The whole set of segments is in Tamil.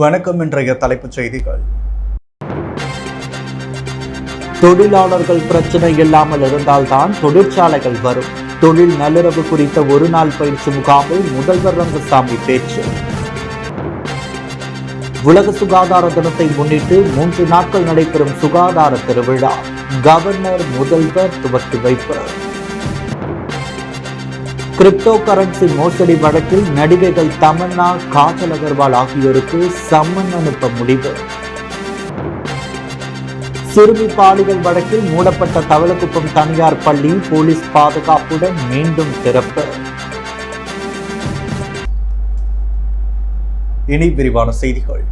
வணக்கம். இன்றைய தலைப்புச் செய்திகள். தொழிலாளர்கள் பிரச்சனை இல்லாமல் இருந்தால்தான் தொழிற்சாலைகள் வரும். தொழில் நல்லுறவு குறித்த ஒரு நாள் பயிற்சி முகாமில் முதல்வர் ரங்கசாமி பேச்சு. உலக சுகாதார தினத்தை முன்னிட்டு 3 நாட்கள் நடைபெறும் சுகாதார திருவிழா கவர்னர் முதல்வர் துவக்கி வைப்பு. கிரிப்டோ கரன்சி மோசடி வழக்கில் நடிகைகள் தமன்னா, காஜல் அகர்வால் ஆகியோருக்கு சம்மன் அனுப்ப முடிவு. சிறுமி பாலியல் வழக்கில் மூடப்பட்ட தவளக்குப்பம் தனியார் பள்ளி போலீஸ் பாதுகாப்புடன் மீண்டும் திறப்பு. இனி விரிவான செய்திகள்.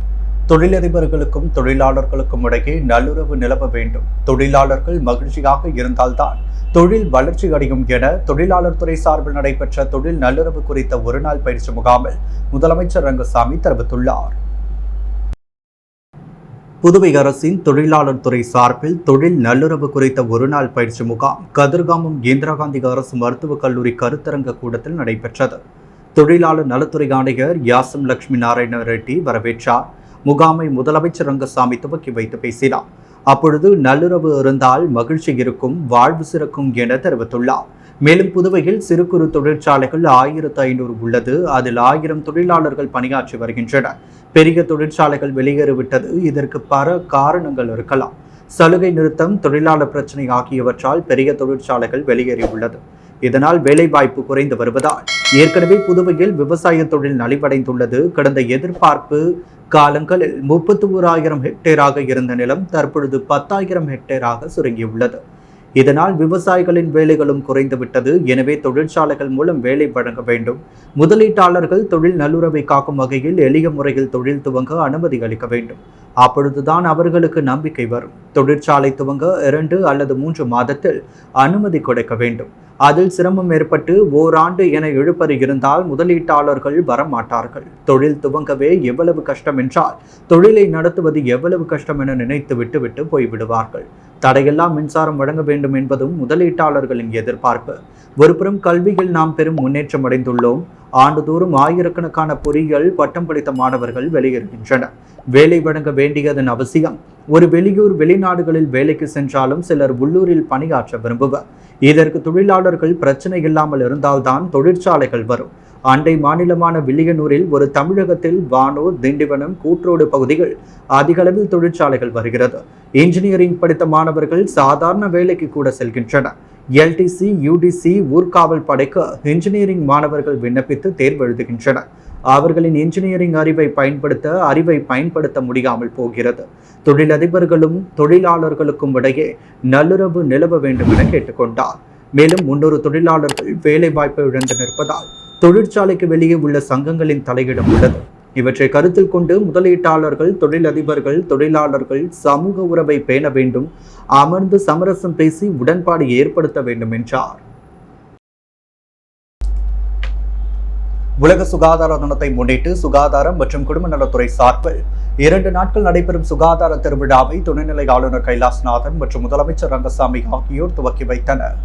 தொழிலதிபர்களுக்கும் தொழிலாளர்களுக்கும் இடையே நல்லுறவு நிலவ வேண்டும். தொழிலாளர்கள் மகிழ்ச்சியாக இருந்தால்தான் தொழில் வளர்ச்சி அடையும் என தொழிலாளர் துறை சார்பில் நடைபெற்ற தொழில் நல்லுறவு குறித்த ஒரு நாள் பயிற்சி முகாமில் முதலமைச்சர் ரங்கசாமி தெரிவித்துள்ளார். புதுவை அரசின் தொழிலாளர் துறை சார்பில் தொழில் நல்லுறவு குறித்த ஒரு நாள் பயிற்சி முகாம் கதிர்காமம் இந்திரா காந்தி அரசு மருத்துவக் கல்லூரி கருத்தரங்க கூடத்தில் நடைபெற்றது. தொழிலாளர் நலத்துறை ஆணையர் யாசம் லட்சுமி நாராயண ரெட்டி வரவேற்றார். முகாமை முதலமைச்சர் ரங்கசாமி துவக்கி வைத்து பேசினார். அப்பொழுது நல்லுறவு இருந்தால் மகிழ்ச்சி இருக்கும், வாழ்வு சிறக்கும் என தெரிவித்துள்ளார். மேலும் புதுவையில் சிறு குறு தொழிற்சாலைகள் 1500 உள்ளது. அதில் 1000 தொழிலாளர்கள் பணியாற்றி வருகின்றனர். பெரிய தொழிற்சாலைகள் வெளியேறிவிட்டது. இதற்கு பல காரணங்கள் இருக்கலாம். சலுகை நிறுத்தம், தொழிலாளர் பிரச்சனை ஆகியவற்றால் பெரிய தொழிற்சாலைகள் வெளியேறியுள்ளது. இதனால் வேலைவாய்ப்பு குறைந்து வருவதால் ஏற்கனவே புதுவையில் விவசாய தொழில் நலிவடைந்துள்ளது. கடந்த எதிர்பார்ப்பு காலங்களில் 31,000 ஹெக்டேராக இருந்த நிலம் தற்பொழுது 10,000 ஹெக்டேராக சுருங்கியுள்ளது. இதனால் விவசாயிகளின் வேலைகளும் குறைந்துவிட்டது. எனவே தொழிற்சாலைகள் மூலம் வேலை வழங்க வேண்டும். முதலீட்டாளர்கள் தொழில் நல்லுறவை காக்கும் வகையில் எளிய முறையில் தொழில் துவங்க அனுமதி அளிக்க வேண்டும். அப்பொழுதுதான் அவர்களுக்கு நம்பிக்கை வரும். தொழிற்சாலை துவங்க 2 அல்லது 3 மாதத்தில் அனுமதி கொடுக்க வேண்டும். அதில் சிரமம் ஏற்பட்டு ஓராண்டு என இழுபறி இருந்தால் முதலீட்டாளர்கள் வரமாட்டார்கள். தொழில் துவங்கவே எவ்வளவு கஷ்டம் என்றால் தொழிலை நடத்துவது எவ்வளவு கஷ்டம் என நினைத்து விட்டு போய்விடுவார்கள். தடையெல்லாம் மின்சாரம் வழங்க வேண்டும் என்பதும் முதலீட்டாளர்களின் எதிர்பார்ப்பு. ஒருபுறம் கல்வியில் நாம் பெரும் முன்னேற்றம் அடைந்துள்ளோம். ஆண்டுதோறும் ஆயிரக்கணக்கான பொறியியல் பட்டம் படித்த மாணவர்கள் வெளியேறுகின்றனர். வேலை வழங்க வேண்டியதன் அவசியம். ஒரு வெளியூர் வெளிநாடுகளில் வேலைக்கு சென்றாலும் சிலர் உள்ளூரில் பணியாற்ற விரும்புவர். இதற்கு தொழிலாளர்கள் பிரச்சனை இல்லாமல் இருந்தால்தான் தொழிற்சாலைகள் வரும். அண்டை மாநிலமான வில்லியனூரில் ஒரு தமிழகத்தில் வானூர், திண்டிவனம், கூற்றோடு பகுதிகள் அதிக அளவில் தொழிற்சாலைகள் வருகிறது. இன்ஜினியரிங் படித்த மாணவர்கள் சாதாரண வேலைக்கு கூட செல்கின்றனர். எல்டிசி, யூடிசி, ஊர்காவல் படைக்கு இன்ஜினியரிங் மாணவர்கள் விண்ணப்பித்து தேர்வு எழுதுகின்றனர். அவர்களின் இன்ஜினியரிங் அறிவை பயன்படுத்த முடியாமல் போகிறது. தொழிலதிபர்களும் தொழிலாளர்களுக்கும் இடையே நல்லுறவு நிலவ வேண்டும் என கேட்டுக்கொண்டார். மேலும் 300 தொழிலாளர்கள் வேலை வாய்ப்பை இழந்து நிற்பதால் தொழிற்சாலைக்கு வெளியே உள்ள சங்கங்களின் தலையிடம் உள்ளது. இவற்றை கருத்தில் கொண்டு முதலீட்டாளர்கள், தொழிலதிபர்கள், தொழிலாளர்கள் சமூக உறவை பேண வேண்டும். அமர்ந்து சமரசம் பேசி உடன்பாடு ஏற்படுத்த வேண்டும் என்றார். உலக சுகாதார தினத்தை முன்னிட்டு சுகாதாரம் மற்றும் குடும்ப நலத்துறை சார்பில் 2 நாட்கள் நடைபெறும் சுகாதார திருவிழாவை துணைநிலை ஆளுநர் கைலாஷ்நாதன் மற்றும் முதலமைச்சர் ரங்கசாமி ஆகியோர் துவக்கி வைத்தனர்.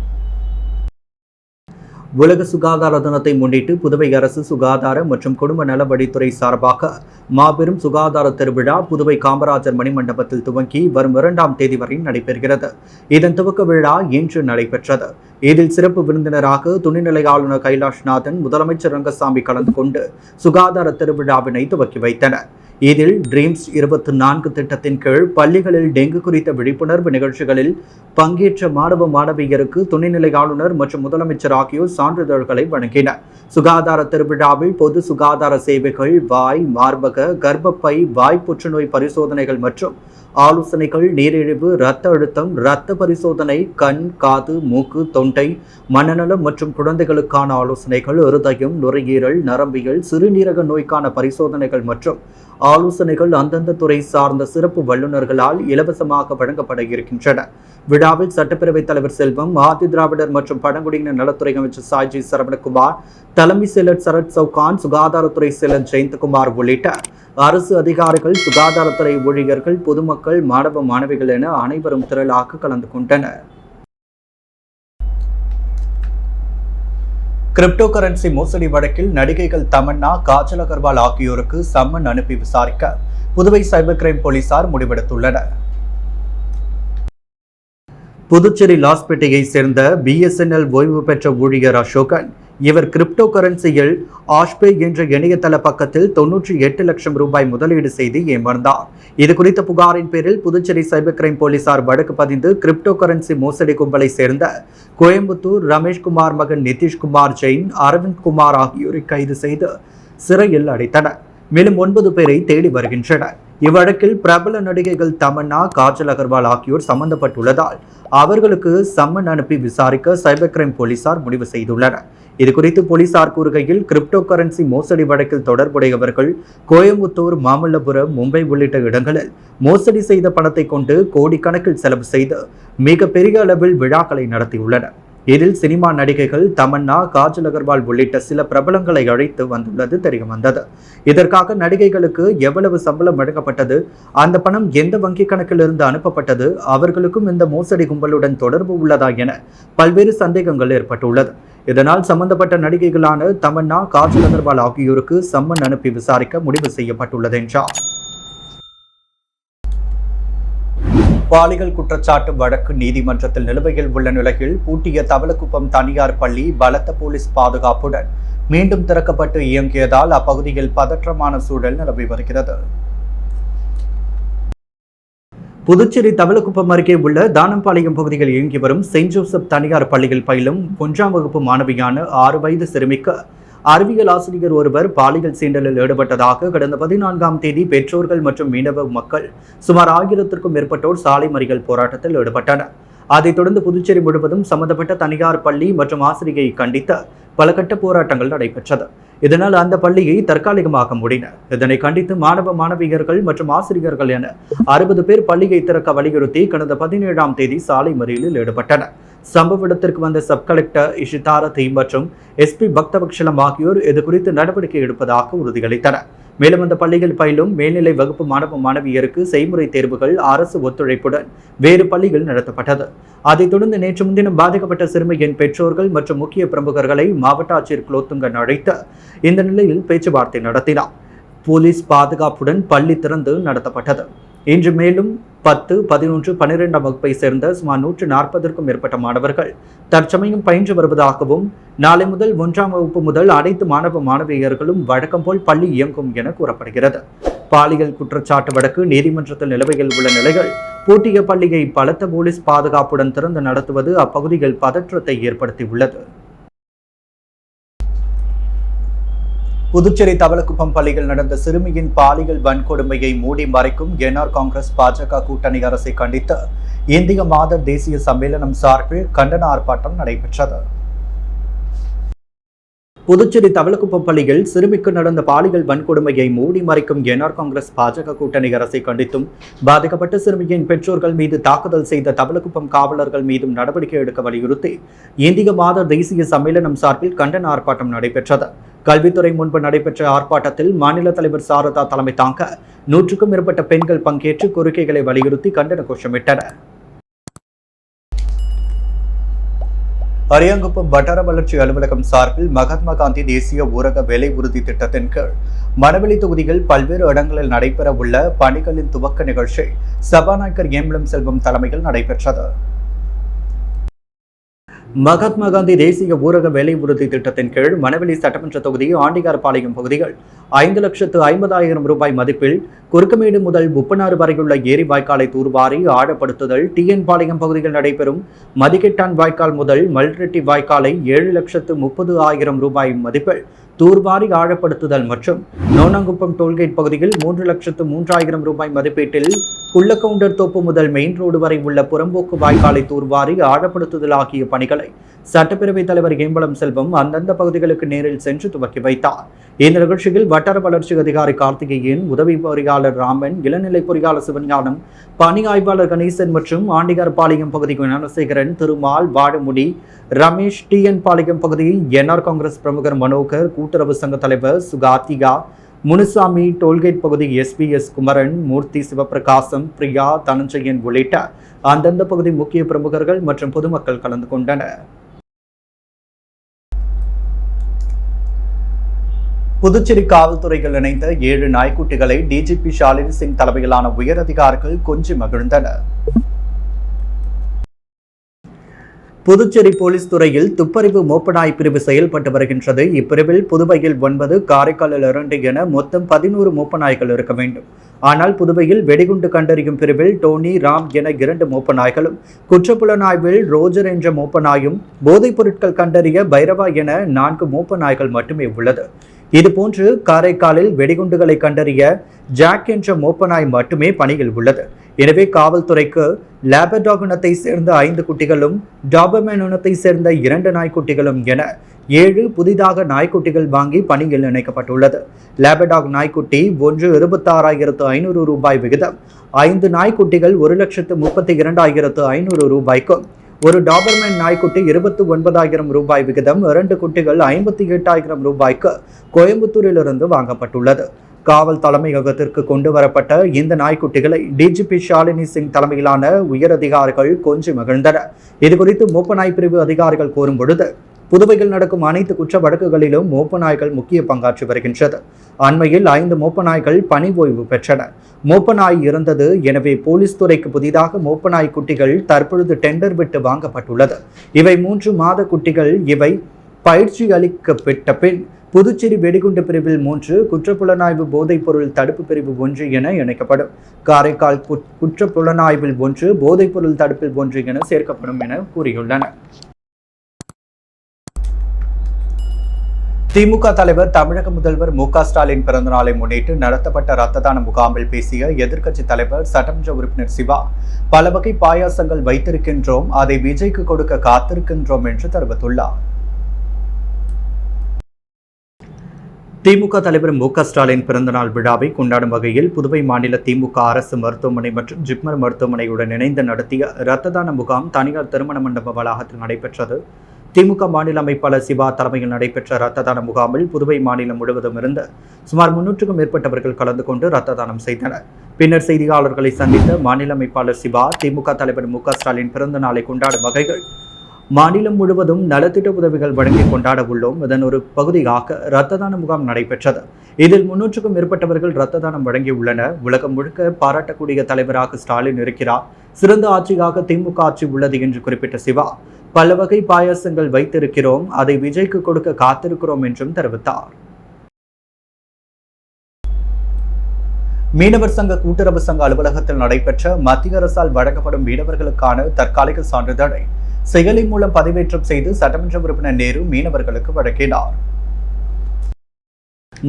உலக சுகாதார தினத்தை முன்னிட்டு புதுவை அரசு சுகாதார மற்றும் குடும்ப நலவழித்துறை சார்பாக மாபெரும் சுகாதார திருவிழா புதுவை காமராஜர் மணிமண்டபத்தில் துவங்கி வரும் 2ஆம் தேதி வரை நடைபெறுகிறது. இதன் துவக்க விழா இன்று நடைபெற்றது. இதில் சிறப்பு விருந்தினராக துணைநிலை ஆளுநர் கைலாஷ்நாதன், முதலமைச்சர் ரங்கசாமி கலந்து கொண்டு சுகாதார திருவிழாவினை துவக்கி வைத்தனர். இதில் ட்ரீம்ஸ் 24 திட்டத்தின் கீழ் பள்ளிகளில் டெங்கு குறித்த விழிப்புணர்வு நிகழ்ச்சிகளில் பங்கேற்ற மாணவ மாணவியருக்கு துணைநிலை ஆளுநர் மற்றும் முதலமைச்சர் ஆகியோர் சான்றிதழ்களை வழங்கினர். சுகாதார திருவிழாவில் பொது சுகாதார சேவைகள், வாய், மார்பக, கர்ப்பப்பை, வாய் புற்றுநோய் பரிசோதனைகள் மற்றும் ஆலோசனைகள், நீரிழிவு, இரத்த அழுத்தம், இரத்த பரிசோதனை, கண், காது, மூக்கு, தொண்டை, மனநலம் மற்றும் குழந்தைகளுக்கான ஆலோசனைகள், இருதயம், நுரையீரல், நரம்பியல், சிறுநீரக நோய்க்கான பரிசோதனைகள் மற்றும் ஆலோசனைகள் அந்தந்த துறை சார்ந்த சிறப்பு வல்லுநர்களால் இலவசமாக வழங்கப்பட இருக்கின்றன. விழாவில் சட்டப்பேரவைத் தலைவர் செல்வம், ஆதி திராவிடர் மற்றும் பழங்குடியினர் நலத்துறை அமைச்சர் சாய்ஜி சரவணகுமார், தலைமை செயலர் சரத் சவுகான், சுகாதாரத்துறை செயலர் ஜெயந்தகுமார் உள்ளிட்ட அரசு அதிகாரிகள், சுகாதாரத்துறை ஊழியர்கள், பொதுமக்கள், மாணவ மாணவிகள் என அனைவரும் திரளாக கலந்து கொண்டனர். கிரிப்டோ கரன்சி மோசடி வழக்கில் நடிகைகள் தமன்னா, காஜல் அகர்வால் ஆகியோருக்கு சம்மன் அனுப்பி விசாரிக்க புதுவை சைபர் கிரைம் போலீசார் முடிவெடுத்துள்ளனர். புதுச்சேரி லாஸ்பேட்டையை சேர்ந்த BSNL ஓய்வு பெற்ற ஊழியர் அசோகன், இவர் கிரிப்டோ கரன்சியில் ஆஷ்பே என்ற இணையதள பக்கத்தில் 98 லட்சம் ரூபாய் முதலீடு செய்து ஏமாந்தார். இது குறித்த புகாரின் பேரில் புதுச்சேரி சைபர் கிரைம் போலீசார் வழக்கு பதிந்து கிரிப்டோ கரன்சி மோசடி கும்பலை சேர்ந்த கோயம்புத்தூர் ரமேஷ்குமார் மகன் நிதிஷ்குமார் ஜெயின், அரவிந்த் குமார் ஆகியோரை கைது செய்து சிறையில் அடைத்தனர். மேலும் 9 பேரை தேடி வருகின்றனர். இவ்வழக்கில் பிரபல நடிகைகள் தமன்னா, காஜல் அகர்வால் ஆகியோர் சம்பந்தப்பட்டுள்ளதால் அவர்களுக்கு சம்மன் அனுப்பி விசாரிக்க சைபர் கிரைம் போலீசார் முடிவு செய்துள்ளனர். இதுகுறித்து போலீசார் கூறுகையில், கிரிப்டோ கரன்சி மோசடி வழக்கில் தொடர்புடையவர்கள் கோயம்புத்தூர், மாமல்லபுரம், மும்பை உள்ளிட்ட இடங்களில் மோசடி செய்த பணத்தை கொண்டு கோடிக்கணக்கில் செலவு செய்து மிக பெரிய அளவில் விழாக்களை நடத்தியுள்ளனர். இதில் சினிமா நடிகைகள் தமன்னா, காஜல் அகர்வால் உள்ளிட்ட சில பிரபலங்களை அழைத்து வந்துள்ளது தெரியவந்தது. இதற்காக நடிகைகளுக்கு எவ்வளவு சம்பளம் வழங்கப்பட்டது, அந்த பணம் எந்த வங்கி கணக்கிலிருந்து அனுப்பப்பட்டது, அவர்களுக்கும் இந்த மோசடி கும்பலுடன் தொடர்பு உள்ளதா என பல்வேறு சந்தேகங்கள் ஏற்பட்டுள்ளது. இதனால் சம்பந்தப்பட்ட நடிகைகளான தமன்னா, காஜல் அகர்வால் ஆகியோருக்கு சம்மன் அனுப்பி விசாரிக்க முடிவு செய்யப்பட்டுள்ளது என்றார். பாலியல் குற்றச்சாட்டு வழக்கு நீதிமன்றத்தில் நிலுவையில் உள்ள நிலையில் பூட்டிய தவளக்குப்பம் தனியார் பள்ளி பலத்த போலீஸ் பாதுகாப்புடன் மீண்டும் திறக்கப்பட்டு இயங்கியதால் அப்பகுதியில் பதற்றமான சூழல் நிலவி வருகிறது. புதுச்சேரி தவளக்குப்பம் அருகே உள்ள தானம்பாளையம் பகுதியில் இயங்கி வரும் செயின்ட் ஜோசப் தனியார் பள்ளியில் பயிலும் 1ஆம் வகுப்பு மாணவியான 6 வயது சிறுமிக்கு அறிவியல் ஆசிரியர் ஒருவர் பாலியல் சீண்டலில் ஈடுபட்டதாக கடந்த 14ஆம் தேதி பெற்றோர்கள் மற்றும் மீனவ மக்கள் சுமார் 1000க்கும் மேற்பட்டோர் சாலை மறியல் போராட்டத்தில் ஈடுபட்டனர். அதைத் தொடர்ந்து புதுச்சேரி முழுவதும் சம்பந்தப்பட்ட தனியார் பள்ளி மற்றும் ஆசிரியை கண்டித்த பல கட்ட போராட்டங்கள் நடைபெற்றது. இதனால் அந்த பள்ளியை தற்காலிகமாக மூடினர். இதனை கண்டித்து மாணவ மாணவியர்கள் மற்றும் ஆசிரியர்கள் என 60 பேர் பள்ளியை திறக்க வலியுறுத்தி கடந்த 17ஆம் தேதி சாலை மறியலில் ஈடுபட்டனர். சம்பவ இடத்திற்கு வந்த சப் கலெக்டர் இஷிதாரதி மற்றும் SP பக்தவக்ஷலம் ஆகியோர் இது குறித்து நடவடிக்கை எடுப்பதாக உறுதியளித்தனர். மேலும் அந்த பள்ளியில் பயிலும் மேல்நிலை வகுப்பு மாணவ மாணவியருக்கு செய்முறை தேர்வுகள் அரசு ஒத்துழைப்புடன் வேறு பள்ளிகள் நடத்தப்பட்டது. அதைத் தொடர்ந்து நேற்று முன்தினம் பாதிக்கப்பட்ட சிறுமியின் பெற்றோர்கள் மற்றும் முக்கிய பிரமுகர்களை மாவட்ட ஆட்சியர் குலோத்துங்கன் அழைத்து இந்த நிலையில் பேச்சுவார்த்தை நடத்தினார். போலீஸ் பாதுகாப்புடன் பள்ளி திறந்து நடத்தப்பட்டது. இன்று மேலும் 10, 11, 12ஆம் வகுப்பை சேர்ந்த சுமார் 140க்கும் மேற்பட்ட மாணவர்கள் தற்சமயம் பயின்று வருவதாகவும் நாளை முதல் 1ஆம் வகுப்பு முதல் அனைத்து மாணவ மாணவியர்களும் வழக்கம் போல் பள்ளி இயங்கும் என கூறப்படுகிறது. பாலியல் குற்றச்சாட்டு வழக்கு நீதிமன்றத்தில் நிலுவையில் உள்ள நிலையில் பூட்டிய பள்ளியை பலத்த போலீஸ் பாதுகாப்புடன் திறந்து நடத்துவது அப்பகுதியில் பதற்றத்தை ஏற்படுத்தியுள்ளது. புதுச்சேரி தவளக்குப்பம் பள்ளியில் நடந்த சிறுமியின் பாலியல் வன்கொடுமையை மூடி மறைக்கும் NR காங்கிரஸ் பாஜக கூட்டணி அரசை கண்டித்து இந்திய மாதர் தேசிய சம்மேளனம் சார்பில் கண்டன ஆர்ப்பாட்டம் நடைபெற்றது. புதுச்சேரி தவளக்குப்பம் பள்ளியில் சிறுமிக்கு நடந்த பாலியல் வன்கொடுமையை மூடி மறைக்கும் NR காங்கிரஸ் பாஜக கூட்டணி அரசை கண்டித்தும் பாதிக்கப்பட்ட சிறுமியின் பெற்றோர்கள் மீது தாக்குதல் செய்த தவளக்குப்பம் காவலர்கள் மீதும் நடவடிக்கை எடுக்க வலியுறுத்தி இந்திய மாதர் தேசிய சம்மேளனம் சார்பில் கண்டன ஆர்ப்பாட்டம் நடைபெற்றது. கல்வித்துறை முன்பு நடைபெற்ற ஆர்ப்பாட்டத்தில் மாநில தலைவர் சாரதா தலைமை தாங்க 100க்கும் மேற்பட்ட பெண்கள் பங்கேற்று கோரிக்கைகளை வலியுறுத்தி கண்டன கோஷமிட்டனர். அரியாங்குப்பம் வட்டார வளர்ச்சி அலுவலகம் சார்பில் மகாத்மா காந்தி தேசிய ஊரக வேலை உறுதி திட்டத்தின் கீழ் மணவெளி தொகுதியில் பல்வேறு இடங்களில் நடைபெற உள்ள பணிகளின் துவக்க நிகழ்ச்சி சபாநாயகர் ஏம்பலம் செல்வம் தலைமையில் நடைபெற்றது. மகாத்மா காந்தி தேசிய ஊரக வேலை உறுதி திட்டத்தின் கீழ் மணவெளி சட்டமன்ற தொகுதி ஆண்டிகார்பாளையம் பகுதிகள் 5,50,000 ரூபாய் மதிப்பில் குறுக்கமேடு முதல் உப்பனாறு வரையுள்ள ஏரி வாய்க்காலை தூர்வாரி ஆழப்படுத்துதல், TN பாளையம் பகுதியில் நடைபெறும் மதிக்கெட்டான் வாய்க்கால் முதல் மல்ரெட்டி வாய்க்காலை 7,30,000 ரூபாய் மதிப்பில் தூர்வாரி ஆழப்படுத்துதல் மற்றும் நோனாங்குப்பம் டோல்கேட் பகுதியில் 3,03,000 ரூபாய் மதிப்பீட்டில் குள்ளக்கவுண்டர் தோப்பு முதல் மெயின் ரோடு வரை உள்ள புறம்போக்கு வாய்க்காலை தூர்வாரி ஆழப்படுத்துதல் ஆகிய பணிகளை சட்டப்பேரவைத் தலைவர் ஏம்பலம் செல்வம் அந்தந்த பகுதிகளுக்கு நேரில் சென்று துவக்கி வைத்தார். இந்த நிகழ்ச்சியில் வட்டார வளர்ச்சி அதிகாரி கார்த்திகேயன், உதவி பொறியாளர் ராமன், இளநிலை பொறியாளர் சிவஞானம், பணி ஆய்வாளர் கணேசன் மற்றும் ஆண்டிகார்பாளையம் பகுதி ஞானசேகரன், திருமால், வாழமுடி, ரமேஷ், TN பாளையம் பகுதி NR காங்கிரஸ் பிரமுகர் மனோகர், கூட்டுறவு சங்க தலைவர் சுகாத்தியா, முனுசாமி, டோல்கேட் பகுதி SPS குமரன், மூர்த்தி, சிவபிரகாசம், பிரியா, தனஞ்சயன் உள்ளிட்ட அந்தந்த பகுதி முக்கிய பிரமுகர்கள் மற்றும் பொதுமக்கள் கலந்து கொண்டனர். புதுச்சேரி காவல்துறையில் இணைந்த 7 நாய்க்குட்டிகளை டிஜிபி ஷாலினி சிங் தலைமையிலான உயரதிகாரிகள் கொஞ்சி மகிழ்ந்தனர். புதுச்சேரி போலீஸ் துறையில் துப்பறிவு மோப்பநாய் பிரிவு செயல்பட்டு வருகின்றது. இப்பிரிவில் புதுவையில் 9, காரைக்காலில் 2 என மொத்தம் 11 மோப்பநாய்கள் இருக்க வேண்டும். ஆனால் புதுவையில் வெடிகுண்டு கண்டறியும் பிரிவில் டோனி, ராம் என 2 மோப்பநாய்களும், குற்றப்புலனாய்வில் ரோஜர் என்ற மோப்பநாயும், போதைப் பொருட்கள் கண்டறிய பைரவா என 4 மோப்பநாய்கள் மட்டுமே உள்ளது. இதுபோன்று காரைக்காலில் வெடிகுண்டுகளை கண்டறிய ஜாக் என்ற மோப்பநாய் மட்டுமே பணியில் உள்ளது. எனவே காவல்துறைக்கு லேபர்டாக் இனத்தை சேர்ந்த 5 குட்டிகளும், டாபர்மேன் இனத்தை சேர்ந்த 2 நாய்க்குட்டிகளும் என 7 புதிதாக நாய்க்குட்டிகள் வாங்கி பணியில் இணைக்கப்பட்டுள்ளது. லேபர்டாக் நாய்க்குட்டி ஒன்று 26,500 ரூபாய் விகிதம், 5 நாய்க்குட்டிகள் 1,32,500 ரூபாய்க்கும், ஒரு டாபர்மேன் நாய்க்குட்டி 29,000 ரூபாய் விகிதம், 2 குட்டிகள் 58,000 ரூபாய்க்கு கோயம்புத்தூரிலிருந்து வாங்கப்பட்டுள்ளது. காவல் தலைமையகத்திற்கு கொண்டு வரப்பட்ட இந்த நாய்க்குட்டிகளை டிஜிபி ஷாலினி சிங் தலைமையிலான உயரதிகாரிகள் கொஞ்சி மகிழ்ந்தனர். இதுகுறித்து மோப்பநாய் பிரிவு அதிகாரிகள் கூறும் பொழுது, புதுவையில் நடக்கும் அனைத்து குற்ற வழக்குகளிலும் மோப்பநாய்கள் முக்கிய பங்காற்றி வருகின்றது. அண்மையில் 5 மோப்பநாய்கள் பணி ஓய்வு பெற்றனர். மோப்பநாய் இருந்தது. எனவே போலீஸ் துறைக்கு புதிதாக மோப்பநாய் குட்டிகள் தற்பொழுது டெண்டர் விட்டு வாங்கப்பட்டுள்ளது. இவை 3 மாத குட்டிகள். இவை பயிற்சி அளிக்கப்பட்ட பின் புதுச்சேரி வெடிகுண்டு பிரிவில் 3, குற்றப்புலனாய்வு போதைப் பொருள் தடுப்பு பிரிவு 1 என இணைக்கப்படும். காரைக்கால் குற்றப்புலனாய்வில் 1, போதைப் பொருள் தடுப்பில் 1 என சேர்க்கப்படும் என கூறியுள்ளனர். திமுக தலைவர் தமிழக முதல்வர் மு.க. ஸ்டாலின் பிறந்தநாளை முன்னிட்டு நடத்தப்பட்ட ரத்த தான முகாமில் பேசிய எதிர்க்கட்சித் தலைவர் சட்டமன்ற உறுப்பினர் சிவா, பல வகை பாயாசங்கள் வைத்திருக்கின்றோம், அதை விஜய்க்கு கொடுக்க காத்திருக்கின்றோம் என்று தெரிவித்துள்ளார். திமுக தலைவர் மு.க. ஸ்டாலின் பிறந்தநாள் விழாவை கொண்டாடும் வகையில் புதுவை மாநில திமுக அரசு மருத்துவமனை மற்றும் ஜிப்மர் மருத்துவமனையுடன் இணைந்து நடத்திய ரத்த தான முகாம் தனியார் திருமண மண்டப வளாகத்தில் நடைபெற்றது. திமுக மாநில அமைப்பாளர் சிவா தலைமையில் நடைபெற்ற ரத்த தான முகாமில் புதுவை மாநிலம் முழுவதும் இருந்து சுமார் 300க்கும் மேற்பட்டவர்கள் கலந்து கொண்டு ரத்த தானம் செய்தனர். பின்னர் செய்தியாளர்களை சந்தித்த மாநில அமைப்பாளர் சிவா, திமுக தலைவர் மு.க. ஸ்டாலின் பிறந்த நாளை கொண்டாடும் வகைகள் மாநிலம் முழுவதும் நலத்திட்ட உதவிகள் வழங்கி கொண்டாட உள்ளோம். இதன் ஒரு பகுதியாக ரத்த தான முகாம் நடைபெற்றது. இதில் 300க்கும் மேற்பட்டவர்கள் ரத்த தானம் வழங்கியுள்ளனர். உலகம் முழுக்க பாராட்டக்கூடிய தலைவராக ஸ்டாலின் இருக்கிறார். சிறந்த ஆட்சியாக திமுக ஆட்சி உள்ளது என்று குறிப்பிட்ட சிவா, பல வகை பாயாசங்கள் வைத்திருக்கிறோம், அதை விஜய்க்கு கொடுக்க காத்திருக்கிறோம் என்றும் தெரிவித்தார். மீனவர் சங்க கூட்டுறவு சங்க அலுவலகத்தில் நடைபெற்ற மத்திய அரசால் வழங்கப்படும் மீனவர்களுக்கான தற்காலிக சான்றிதழை செயலி மூலம் பதிவேற்றம் செய்து சட்டமன்ற உறுப்பினர் நேரு மீனவர்களுக்கு வழங்கினார்.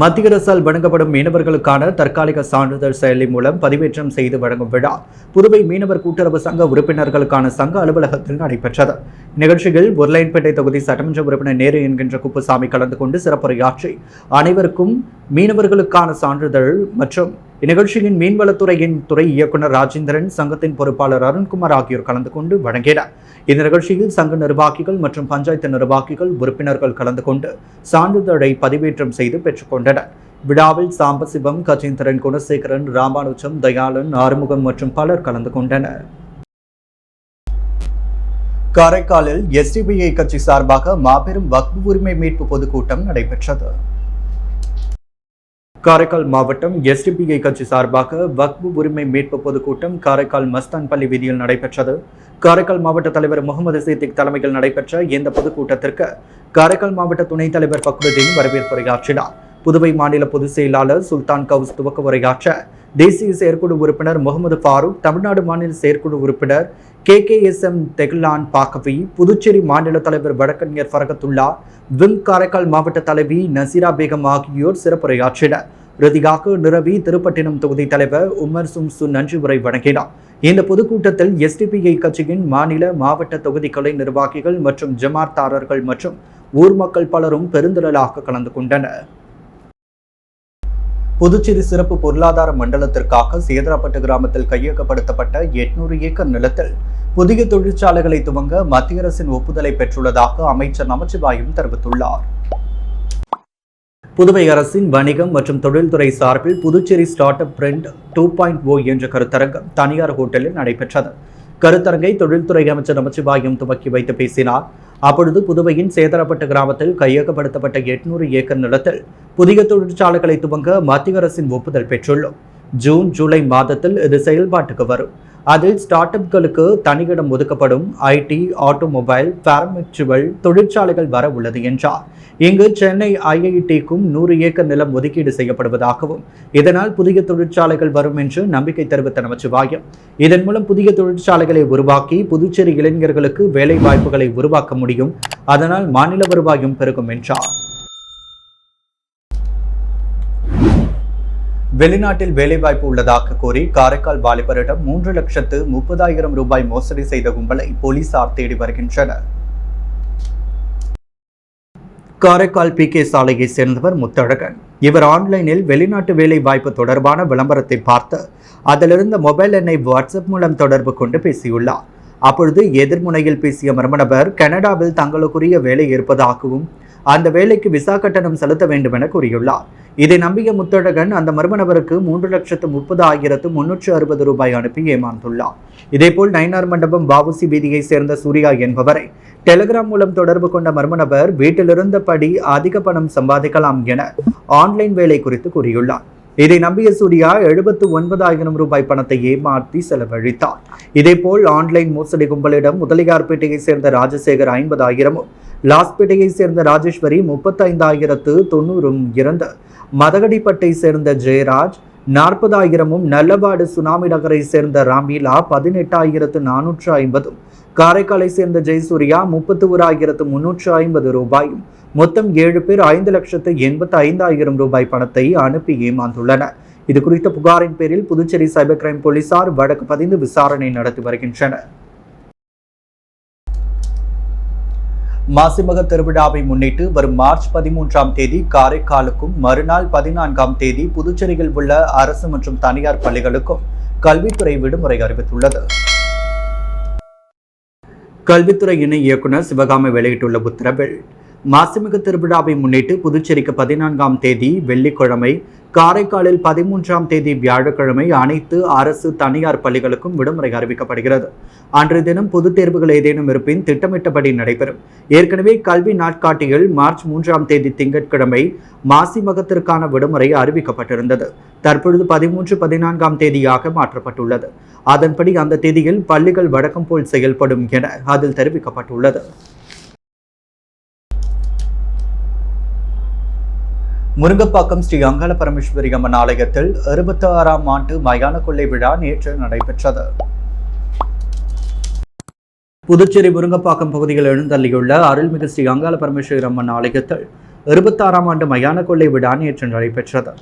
மத்திய அரசால் வழங்கப்படும் மீனவர்களுக்கான தற்காலிக சான்றிதழ் செயலி மூலம் பதிவேற்றம் செய்து வழங்கும் விழா புதுவை மீனவர் கூட்டுறவு சங்க உறுப்பினர்களுக்கான சங்க அலுவலகத்தில் நடைபெற்றது. நிகழ்ச்சியில் உருளையன்பேட்டை தொகுதி சட்டமன்ற உறுப்பினர் நேரு என்கின்ற குப்புசாமி கலந்து கொண்டு சிறப்புரையாற்றி அனைவருக்கும் மீனவர்களுக்கான சான்றிதழ் மற்றும் இந்நிகழ்ச்சியின் மீன்வளத்துறையின் துறை இயக்குநர் ராஜேந்திரன், சங்கத்தின் பொறுப்பாளர் அருண்குமார் ஆகியோர் கலந்து கொண்டு வழங்கினர். இந்த நிகழ்ச்சியில் சங்க நிர்வாகிகள் மற்றும் பஞ்சாயத்து நிர்வாகிகள், உறுப்பினர்கள் கலந்து கொண்டு சான்றிதழை பதிவேற்றம் செய்து பெற்றுக் கொண்டனர். விழாவில் சாம்பசிவம், கஜேந்திரன், குணசேகரன், ராமானுஜம், தயாளன், ஆறுமுகம் மற்றும் பலர் கலந்து கொண்டனர். காரைக்காலில் எஸ்டிபிஐ கட்சி சார்பாக மாபெரும் வக்ஃப் உரிமை மீட்பு பொதுக்கூட்டம் நடைபெற்றது. காரைக்கால் மாவட்டம் எஸ்டிபிஐ கட்சி சார்பாக வக்ஃப் உரிமை மீட்பு பொதுக்கூட்டம் காரைக்கால் மஸ்தான் பள்ளி வீதியில் நடைபெற்றது. காரைக்கால் மாவட்ட தலைவர் முகமது சித்திக் தலைமையில் நடைபெற்ற இந்த பொதுக்கூட்டத்திற்கு காரைக்கால் மாவட்ட துணைத் தலைவர் ஃபக்ருதீன் வரவேற்புரையாற்றினார். புதுவை மாநில பொதுச் செயலாளர் சுல்தான் கவுஸ் துவக்க உரையாற்ற தேசிய செயற்குழு உறுப்பினர் முகமது ஃபாரூக், தமிழ்நாடு மாநில செயற்குழு உறுப்பினர் KKSM தெஹ்லான் பாக்கவி, புதுச்சேரி மாநில தலைவர் வழக்கறிஞர் ஃபரகத்துல்லா, விம் காரைக்கால் மாவட்ட தலைவி நசீரா பேகம் ஆகியோர் சிறப்புரையாற்றினர். இறுதியாக நிரவி திருப்பட்டினம் தொகுதி தலைவர் உமர் சும்சு நன்றி உரை வழங்கினார். இந்த பொதுக்கூட்டத்தில் எஸ்டிபிஐ கட்சியின் மாநில, மாவட்ட தொகுதி கலை நிர்வாகிகள் மற்றும் ஜமாத்தாரர்கள் மற்றும் ஊர் மக்கள் பலரும் பெருந்திரளாக கலந்து கொண்டனர். புதுச்சேரி சிறப்பு பொருளாதார மண்டலத்திற்காக சேதராப்பட்டு கிராமத்தில் கையகப்படுத்தப்பட்ட 800 ஏக்கர் நிலத்தில் புதிய தொழிற்சாலைகளை துவங்க மத்திய அரசின் ஒப்புதலை பெற்றுள்ளதாக அமைச்சர் நமச்சிவாயம் தெரிவித்துள்ளார். புதுவை அரசின் வணிகம் மற்றும் தொழில்துறை சார்பில் புதுச்சேரி ஸ்டார்ட் அப் ட்ரெண்ட் 2.0 என்ற கருத்தரங்கம் தனியார் ஹோட்டலில் நடைபெற்றது. கருத்தரங்கை தொழில்துறை அமைச்சர் நமச்சிவாயம் துவக்கி வைத்து பேசினார். அப்பொழுது புதுவையின் சேதரப்பட்டு கிராமத்தில் கையகப்படுத்தப்பட்ட 800 ஏக்கர் நிலத்தில் புதிய தொழிற்சாலைகளை துவங்க மத்திய அரசின் ஒப்புதல் பெற்றுள்ளோம். ஜூன் ஜூலை மாதத்தில் இது செயல்பாட்டுக்கு வரும். அதில் ஸ்டார்ட் அப்களுக்கு தனியிடம் ஒதுக்கப்படும். ஐடி, ஆட்டோமொபைல், பார்மசுவல் தொழிற்சாலைகள் வர உள்ளது என்றார். இங்கு சென்னை IITக்கும் 100 ஏக்கர் நிலம் ஒதுக்கீடு செய்யப்படுவதாகவும் இதனால் புதிய தொழிற்சாலைகள் வரும் என்று நம்பிக்கை தெரிவித்த நமச்சிவாயம், இதன் மூலம் புதிய தொழிற்சாலைகளை உருவாக்கி புதுச்சேரி இளைஞர்களுக்கு வேலை வாய்ப்புகளை உருவாக்க முடியும். அதனால் மாநில வருவாயும் பெருகும் என்றார். வெளிநாட்டில் வேலைவாய்ப்பு உள்ளதாக கூறி காரைக்கால் வாலிபரிடம் 3,30,000 ரூபாய் மோசடி செய்த கும்பலை போலீசார் தேடி வருகின்றனர். காரைக்கால் PK சாலையை சேர்ந்தவர் முத்தழகன். இவர் ஆன்லைனில் வெளிநாட்டு வேலை வாய்ப்பு தொடர்பான விளம்பரத்தை பார்த்து அதிலிருந்த மொபைல் எண்ணை வாட்ஸ்அப் மூலம் தொடர்பு கொண்டு பேசியுள்ளார். அப்பொழுது எதிர்முனையில் பேசிய மர்ம நபர் கனடாவில் தங்களுக்குரிய வேலை இருப்பதாகவும் அந்த வேலைக்கு விசா கட்டணம் செலுத்த வேண்டும் என கூறியுள்ளார். இதை நம்பிய முத்தழகன் அந்த மர்ம நபருக்கு 3,30,360 ரூபாய் அனுப்பி ஏமாந்துள்ளார். இதேபோல் நயினார் மண்டபம் வாவுசி வீதியை சேர்ந்த சூர்யா என்பவரை டெலிகிராம் மூலம் தொடர்பு கொண்ட மர்ம நபர் வீட்டிலிருந்தபடி அதிக பணம் சம்பாதிக்கலாம் என ஆன்லைன் வேலை குறித்து கூறியுள்ளார். இதை நம்பிய சூர்யா 79,000 ரூபாய் பணத்தை ஏமாற்றி செலவழித்தார். இதேபோல் ஆன்லைன் மோசடி கும்பலிடம் முதலியார்பேட்டையை சேர்ந்த ராஜசேகர் 50,000, லாஸ்பேட்டையை சேர்ந்த ராஜேஸ்வரி 35,090 இருந்த மதகடிப்பட்டை சேர்ந்த ஜெயராஜ் 40,000, நல்லவாடு சுனாமி நகரை சேர்ந்த ராமீலா 18,450, காரைக்காலை சேர்ந்த ஜெயசூர்யா 31,350 ரூபாயும் மொத்தம் 7 பேர் 5,85,000 ரூபாய் பணத்தை அனுப்பி ஏமாந்துள்ளனர். இது குறித்த புகாரின் பேரில் புதுச்சேரி சைபர் கிரைம் போலீசார் வழக்கு பதிந்து விசாரணை நடத்தி வருகின்றனர். மாசிமக திருவிழாவை முன்னிட்டு வரும் மார்ச் 13ஆம் தேதி காரைக்காலுக்கும் மறுநாள் 14ஆம் தேதி புதுச்சேரியில் உள்ள அரசு மற்றும் தனியார் பள்ளிகளுக்கும் கல்வித்துறை விடுமுறை அறிவித்துள்ளது. கல்வித்துறை இணை இயக்குநர் சிவகாமி வெளியிட்டுள்ள உத்தரவில், மாசிமிகு திருவிழாவை முன்னிட்டு புதுச்சேரிக்கு 14ஆம் தேதி வெள்ளிக்கிழமை, காரைக்காலில் 13ஆம் தேதி வியாழக்கிழமை அனைத்து அரசு தனியார் பள்ளிகளுக்கும் விடுமுறை அறிவிக்கப்படுகிறது. அன்றைய தினம் பொதுத் தேர்வுகள் ஏதேனும் இருப்பின் திட்டமிட்டபடி நடைபெறும். ஏற்கனவே கல்வி நாட்காட்டியில் மார்ச் 3ஆம் தேதி திங்கட்கிழமை மாசி மகத்திற்கான விடுமுறை அறிவிக்கப்பட்டிருந்தது. தற்பொழுது 13, 14ஆம் தேதியாக மாற்றப்பட்டுள்ளது. அதன்படி அந்த தேதியில் பள்ளிகள் வழக்கம் போல் செயல்படும் என அதில் தெரிவிக்கப்பட்டுள்ளது. முருங்கப்பாக்கம் ஸ்ரீ அங்காள பரமேஸ்வரி அம்மன் ஆலயத்தில் 66ஆம் ஆண்டு மயான கொள்ளை விழா நேற்று நடைபெற்றது. புதுச்சேரி முருங்கப்பாக்கம் பகுதியில் எழுந்தள்ளியுள்ள அருள்மிகு ஸ்ரீ அங்காள பரமேஸ்வரி அம்மன் ஆலயத்தில் 66ஆம் ஆண்டு மயான கொள்ளை விழா நேற்று நடைபெற்றது.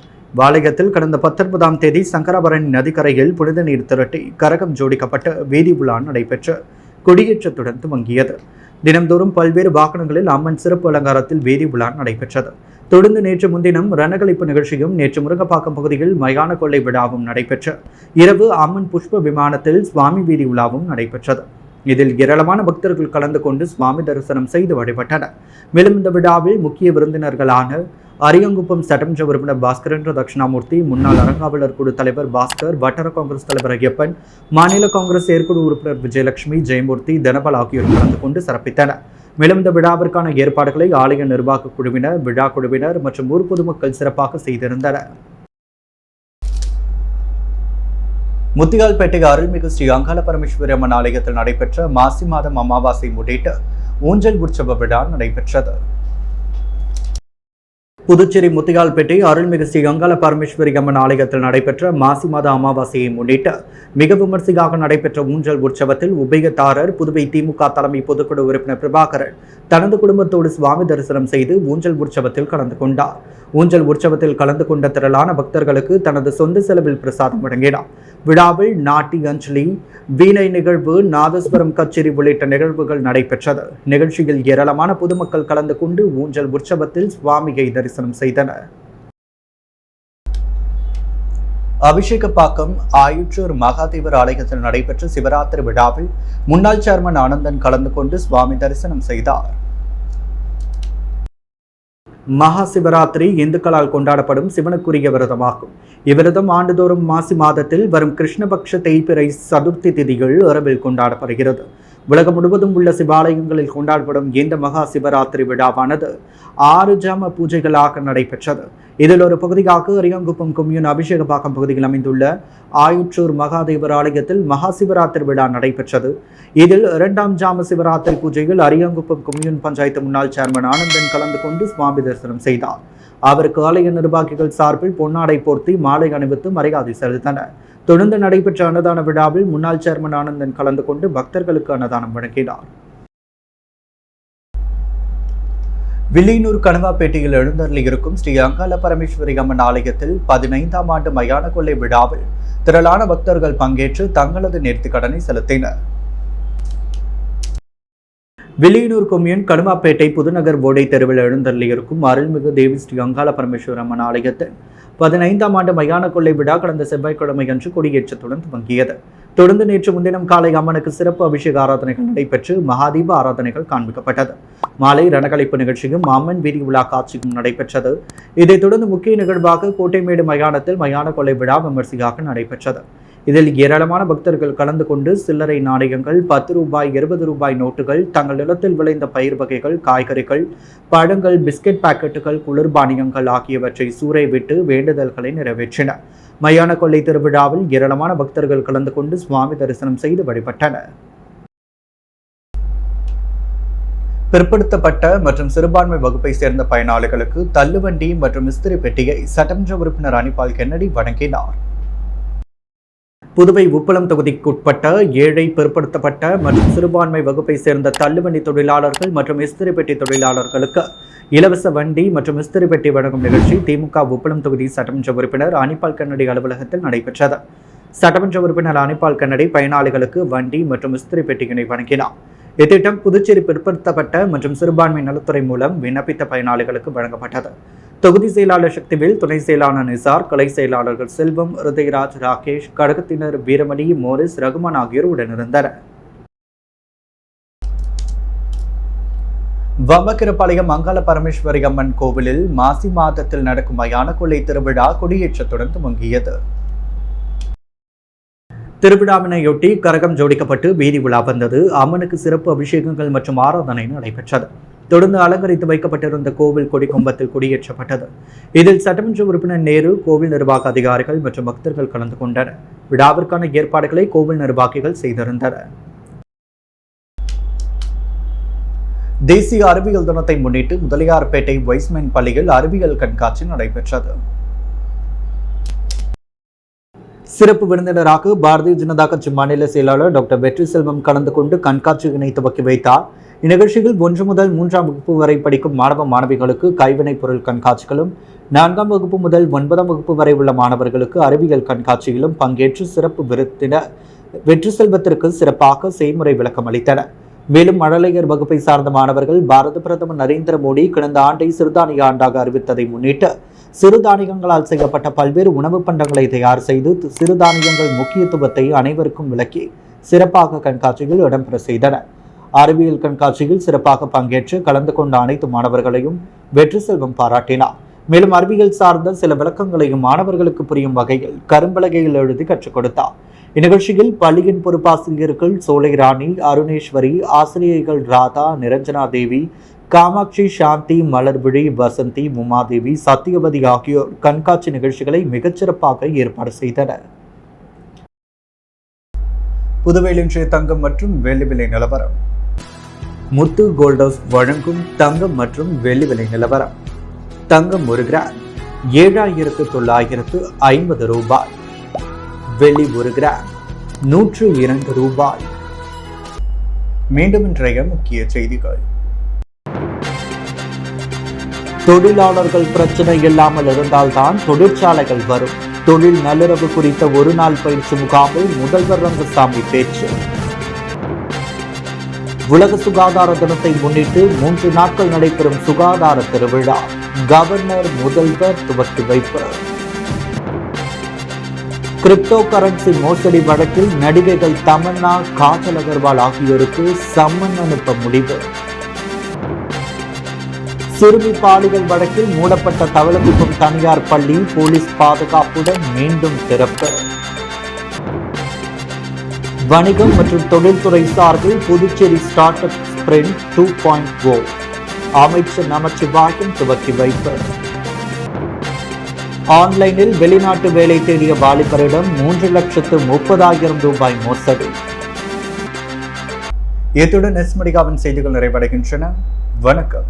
ஆலயத்தில் கடந்த 19ஆம் தேதி சங்கராபரணி நதிக்கரையில் புனித நீர் திரட்டி கரகம் ஜோடிக்கப்பட்டு வீதி உலா நடைபெற்று கொடியேற்றத்துடன் துவங்கியது. தினம்தோறும் பல்வேறு வாகனங்களில் அம்மன் சிறப்பு அலங்காரத்தில் வீதி உலா நடைபெற்றது. தொடர்ந்து நேற்று முன்தினம் ரணகளிப்பு நிகழ்ச்சியும், நேற்று முருங்கப்பாக்கம் பகுதியில் மயான கொள்ளை விழாவும் நடைபெற்று இரவு அம்மன் புஷ்ப விமானத்தில் சுவாமி வீதி உலாவும் நடைபெற்றது. இதில் ஏராளமான பக்தர்கள் கலந்து கொண்டு சுவாமி தரிசனம் செய்து வழிபட்டனர். மேலும் இந்த விழாவில் முக்கிய விருந்தினர்களான அரியங்குப்பம் சட்டமன்ற உறுப்பினர் பாஸ்கரன் தட்சிணாமூர்த்தி, முன்னாள் அறங்காவலர் குழு தலைவர் பாஸ்கர், வட்டார காங்கிரஸ் தலைவர் ஐயப்பன், மாநில காங்கிரஸ் செயற்குழு உறுப்பினர் விஜயலட்சுமி, ஜெயமூர்த்தி, தனபால் ஆகியோர் கலந்து கொண்டு சிறப்பித்தனர். மேலும் இந்த விழாவிற்கான ஏற்பாடுகளை ஆலய நிர்வாக குழுவினர், விழா குழுவினர் மற்றும் ஊர் பொதுமக்கள் சிறப்பாக செய்திருந்தனர். முத்தியால்பேட்டை அருள்மிகு ஸ்ரீ அங்காள பரமேஸ்வரி அம்மன் ஆலயத்தில் நடைபெற்ற மாசி மாதம் அமாவாசை முன்னிட்டு ஊஞ்சல் உற்சவ விழா நடைபெற்றது. புதுச்சேரி முத்தியால்பேட்டை அருள்மிகு ஸ்ரீ அங்காள பரமேஸ்வரி அம்மன் ஆலயத்தில் நடைபெற்ற மாசி மாத அமாவாசையை முன்னிட்டு மிக விமர்சையாக நடைபெற்ற ஊஞ்சல் உற்சவத்தில் உபயதாரர் புதுவை திமுக தலைமை பொதுக்குழு உறுப்பினர் பிரபாகரன் தனது குடும்பத்தோடு சுவாமி தரிசனம் செய்து ஊஞ்சல் உற்சவத்தில் கலந்து கொண்டார். ஊஞ்சல் உற்சவத்தில் கலந்து கொண்ட திரளான பக்தர்களுக்கு தனது சொந்த செலவில் பிரசாதம் வழங்கினார். விழாவில் நாட்டி அஞ்சலி, வீணை நிகழ்வு, நாதஸ்வரம் கச்சேரி உள்ளிட்ட நிகழ்வுகள் நடைபெற்றது. நிகழ்ச்சியில் ஏராளமான பொதுமக்கள் கலந்து கொண்டு ஊஞ்சல் உற்சவத்தில் சுவாமியை தரிசனம் செய்தனர். அபிஷேகப்பாக்கம் ஆயுற்றூர் மகாதேவர் ஆலயத்தில் நடைபெற்ற சிவராத்திரி விழாவில் முன்னாள் சேர்மன் ஆனந்தன் கலந்து கொண்டு சுவாமி தரிசனம் செய்தார். மகா சிவராத்திரி இந்துக்களால் கொண்டாடப்படும் சிவனுக்குரிய விரதமாகும். இவ்விரதம் ஆண்டுதோறும் மாசி மாதத்தில் வரும் கிருஷ்ணபக்ஷ தேய்பிறை சதுர்த்தி திதிகள் இரவில் கொண்டாடப்படுகிறது. உலகம் முழுவதும் உள்ள சிவாலயங்களில் கொண்டாடப்படும் இந்த மகா சிவராத்திரி விழாவானது 6 ஜாம பூஜைகளாக நடைபெற்றது. இதில் ஒரு பகுதியாக அரியாங்குப்பம் கொம்யூன் அபிஷேகப்பாக்கம் பகுதியில் அமைந்துள்ள ஆயுற்றூர் மகாதேவர் ஆலயத்தில் மகா சிவராத்திரி விழா நடைபெற்றது. இதில் 2ஆம் ஜாம சிவராத்திரி பூஜையில் அரியாங்குப்பம் கொம்யூன் பஞ்சாயத்து முன்னாள் சேர்மன் ஆனந்தன் கலந்து கொண்டு சுவாமி தரிசனம் செய்தார். அவருக்கு ஆலய நிர்வாகிகள் சார்பில் பொன்னாடை போர்த்தி மாலை அணிவித்து மரியாதை செலுத்தினர். தொடர்ந்து நடைபெற்ற அன்னதான விழாவில் முன்னாள் சேர்மன் ஆனந்தன் கலந்து கொண்டு பக்தர்களுக்கு அன்னதானம் வழங்கினார். வில்லியனூர் கணுவாப்பேட்டையில் எழுந்தருளி இருக்கும் ஸ்ரீ அங்காள பரமேஸ்வரி அம்மன் ஆலயத்தில் 15ஆம் ஆண்டு மயான கொள்ளை விழாவில் திரளான பக்தர்கள் பங்கேற்று தங்களது நேர்த்திக்கடனை செலுத்தினர். வில்லியனூர் கொம்யூன் கணுவாப்பேட்டை புதுநகர் போடை தெருவில் எழுந்தருளி இருக்கும் அருள்மிகு தேவி ஸ்ரீ அங்காள பரமேஸ்வரி அம்மன் ஆலயத்தில் 15ஆம் ஆண்டு மயான கொள்ளை விழா கடந்த செவ்வாய்க்கிழமை அன்று கொடியேற்றத்துடன் துவங்கியது. தொடர்ந்து நேற்று முன்தினம் காலை அம்மனுக்கு சிறப்பு அபிஷேக ஆராதனைகள் நடைபெற்று மகாதீப ஆராதனைகள் காண்பிக்கப்பட்டது. மாலை ரணகலைப்பு நிகழ்ச்சியும் அம்மன் வீதி விழா காட்சியும் நடைபெற்றது. இதைத் தொடர்ந்து முக்கிய நிகழ்வாக கோட்டைமேடு மயானத்தில் மயான கொள்ளை விழா விமர்சையாக நடைபெற்றது. இதில் ஏராளமான பக்தர்கள் கலந்து கொண்டு சில்லறை நாணயங்கள், 10 ரூபாய், 20 ரூபாய் நோட்டுகள், தங்கள் நிலத்தில் விளைந்த பயிர் வகைகள், காய்கறிகள், பழங்கள், பிஸ்கெட் பாக்கெட்டுகள், குளிர்பானியங்கள் ஆகியவற்றை சூறை விட்டு வேண்டுதல்களை நிறைவேற்றினர். மயான கொள்ளை திருவிழாவில் ஏராளமான பக்தர்கள் கலந்து கொண்டு சுவாமி தரிசனம் செய்து வழிபட்டனர். பிற்படுத்தப்பட்ட மற்றும் சிறுபான்மை வகுப்பை சேர்ந்த பயனாளிகளுக்கு தள்ளுவண்டி மற்றும் இஸ்திரி பெட்டியை சட்டமன்ற உறுப்பினர் அனிபால் கென்னடி வழங்கினார். புதுவை உப்பளம் தொகுதிக்குட்பட்ட ஏழை, பிற்படுத்தப்பட்ட மற்றும் சிறுபான்மை வகுப்பை சேர்ந்த தள்ளுவண்டி தொழிலாளர்கள் மற்றும் இஸ்திரி பெட்டி தொழிலாளர்களுக்கு இலவச வண்டி மற்றும் இஸ்திரி பெட்டி வழங்கும் நிகழ்ச்சி திமுக உப்பளம் தொகுதி சட்டமன்ற உறுப்பினர் அனிபால் கென்னடி அலுவலகத்தில் நடைபெற்றது. சட்டமன்ற உறுப்பினர் அனிபால் கென்னடி பயனாளிகளுக்கு வண்டி மற்றும் இஸ்திரி பெட்டியினை வழங்கினார். இத்திட்டம் புதுச்சேரி பிற்படுத்தப்பட்ட மற்றும் சிறுபான்மை நலத்துறை மூலம் விண்ணப்பித்த பயனாளிகளுக்கு வழங்கப்பட்டது. தொகுதி செயலாளர் சக்திவேல், துணை செயலாளர் நிசார், கலை செயலாளர்கள் செல்வம், ஹிருதயராஜ், ராகேஷ், கழகத்தினர் வீரமணி, மோரிஸ், ரகுமான் ஆகியோர் உடனிருந்தனர். வம்மக்கிரபாளையம் அங்காள பரமேஸ்வரி அம்மன் கோவிலில் மாசி மாதத்தில் நடக்கும் மயான கொள்ளை திருவிழா கொடியேற்றத்துடன் துவங்கியது. திருவிழாவினையொட்டி கரகம் ஜோடிக்கப்பட்டு வீதி உலா வந்தது. அம்மனுக்கு சிறப்பு அபிஷேகங்கள் மற்றும் ஆராதனை நடைபெற்றது. தொடர்ந்து அலங்கரித்து வைக்கப்பட்டிருந்த கோவில் கொடி கம்பத்தில் கொடியேற்றப்பட்டது. இதில் சட்டமன்ற உறுப்பினர் நேரு, கோவில் நிர்வாக அதிகாரிகள் மற்றும் பக்தர்கள் கலந்து கொண்டனர். விழாவிற்கான ஏற்பாடுகளை கோவில் நிர்வாகிகள் செய்திருந்தனர். தேசிய அறிவியல் தினத்தை முன்னிட்டு முதலியார்பேட்டை வைஸ்மேன் பள்ளியில் அறிவியல் கண்காட்சி நடைபெற்றது. சிறப்பு விருந்தினராக பாரதிய ஜனதா கட்சி மாநில செயலாளர் டாக்டர் வெற்றி செல்வம் கலந்து கொண்டு கண்காட்சியினை துவக்கி வைத்தார். இந்நிகழ்ச்சியில் 1 முதல் 3ஆம் வகுப்பு வரை படிக்கும் மாணவ மாணவிகளுக்கு கைவினைப் பொருள் கண்காட்சிகளும், 4ஆம் வகுப்பு முதல் 9ஆம் வகுப்பு வரை உள்ள மாணவர்களுக்கு அறிவியல் கண்காட்சியிலும் பங்கேற்று சிறப்பு விருந்தினர் வெற்றி செல்வத்திற்கு சிறப்பாக செய்முறை விளக்கம் அளித்தனர். மேலும் மழலையர் வகுப்பை சார்ந்த மாணவர்கள் பாரத பிரதமர் நரேந்திர மோடி கடந்த ஆண்டை சிறுதானிய ஆண்டாக அறிவித்ததை முன்னிட்டு சிறுதானியங்களால் செய்யப்பட்ட பல்வேறு உணவு பண்டங்களை தயார் செய்து சிறுதானியங்கள் முக்கியத்துவத்தை அனைவருக்கும் விளக்கி சிறப்பாக கண்காட்சியில் இடம்பெற செய்தனர். அறிவியல் கண்காட்சியில் சிறப்பாக பங்கேற்று கலந்து கொண்ட அனைத்து மாணவர்களையும் வெற்றி செல்வம் பாராட்டினார். மேலும் அறிவியல் சார்ந்த சில விளக்கங்களையும் மாணவர்களுக்கு புரியும் வகையில் கரும்பலகையில் எழுதி கற்றுக் கொடுத்தார். இந்நிகழ்ச்சியில் பள்ளியின் பொறுப்பாசிரியர்கள் சோலை ராணி, அருணேஸ்வரி, ஆசிரியர்கள் ராதா, நிரஞ்சனா தேவி, காமாட்சி, சாந்தி, மலர்விழி, வசந்தி, உமாதேவி, சத்தியவதி ஆகியோர் கண்காட்சி நிகழ்ச்சிகளை மிகச்சிறப்பாக ஏற்பாடு செய்தனர். புதுவையில் இன்றைய தங்கம் மற்றும் வெள்ளி விலை நிலவரம். முத்து கோல்ட் ஹவுஸ் வழங்கும் தங்கம் மற்றும் வெள்ளி விலை நிலவரம். தங்கம் 1 கிராம் 7,950 ரூபாய். வெள்ளி 1 கிராம் 102 ரூபாய். மீண்டும் இன்றைய முக்கிய செய்திகள். தொழிலாளர்கள் பிரச்சனை இல்லாமல் இருந்தால்தான் தொழிற்சாலைகள் வரும். தொழில் நல்லுறவு குறித்த ஒரு நாள் பயிற்சி முகாமில் முதல்வர் ரங்கசாமி பேச்சு. உலக சுகாதார தினத்தை முன்னிட்டு 3 நாட்கள் நடைபெறும் சுகாதார திருவிழா. கவர்னர், முதல்வர் துவக்கி வைப்பு. கிரிப்டோ கரன்சி மோசடி வழக்கில் நடிகைகள் தமன்னா, காஜல் அகர்வால் ஆகியோருக்கு சம்மன் அனுப்ப முடிவு. சிறுமி பாலியல் வழக்கில் மூடப்பட்ட தவளக்குப்பம் தனியார் பள்ளி போலீஸ் பாதுகாப்புடன் மீண்டும் திறப்பு. வணிகம் மற்றும் தொழில்துறை சார்பில் புதுச்சேரி ஸ்டார்ட் அப் ஸ்பிரிண்ட் 2.0 அமைச்சர் நமச்சிவாயம் துவக்கி வைப்பு. ஆன்லைனில் வெளிநாட்டு வேலை தேடிய வாலிபரிடம் 3,30,000 ரூபாய் மோசடி. இத்துடன் எஸ் மீடியாவின் செய்திகள் நிறைவடைகின்றன. வணக்கம்.